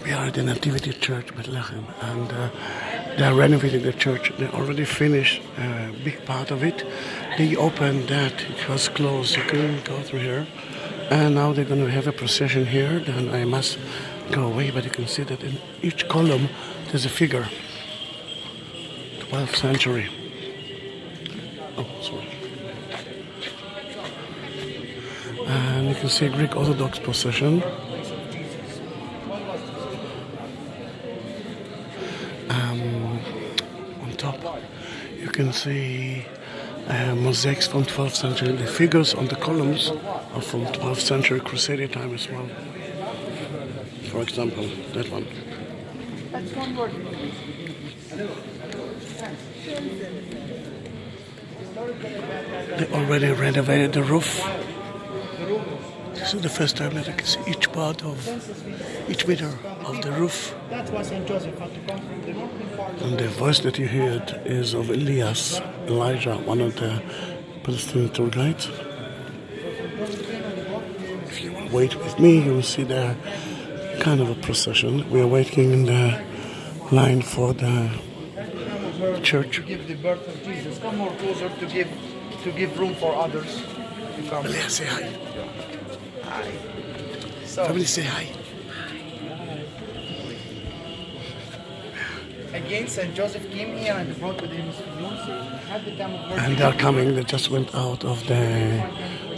We are at the Nativity Church, Bethlehem, and they are renovating the church. They already finished a big part of it. They opened that, it was closed, you couldn't go through here. And now they're going to have a procession here. Then I must go away, but you can see that in each column there's a figure. 12th century. Oh, sorry. And you can see a Greek Orthodox procession. On top, you can see mosaics from 12th century. The figures on the columns are from 12th century Crusader time as well. For example, that one. They already renovated the roof. This is the first time that I can see each part of each meter of the roof. And the voice that you heard is of Elijah, one of the Palestinian tour guides. If you will wait with me, you will see the kind of a procession. We are waiting in the line for the church. To give the birth of Jesus, come more closer to give room for others to come. Malia, say hi. Hi. So, Family, say hi. again, St. Joseph came here and brought with him his fiancée. And they are coming. They just went out of the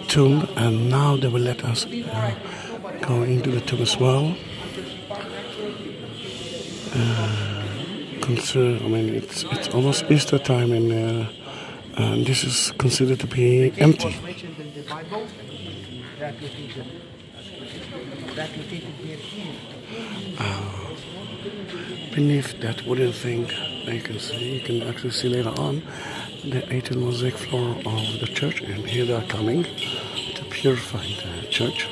tomb, and now they will let us go into the tomb as well. It's almost Easter time, and this is considered to be empty. Beneath that wooden thing, you can actually see later on the 18 mosaic floor of the church, and here they are coming to purify the church.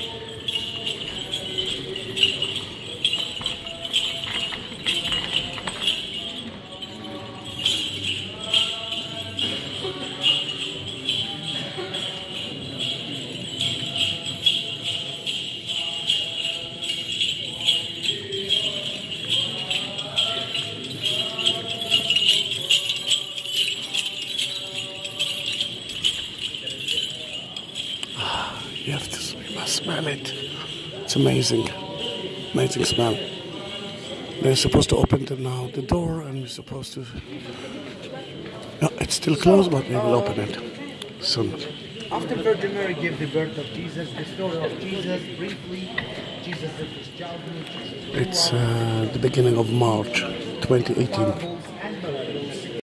You must smell it. It's amazing. Amazing smell. They're supposed to open the door, and we're supposed to... No, it's still closed, but we will open it soon. After Virgin Mary gave the birth of Jesus, the story of Jesus, briefly, Jesus at his childhood. It's the beginning of March 2018.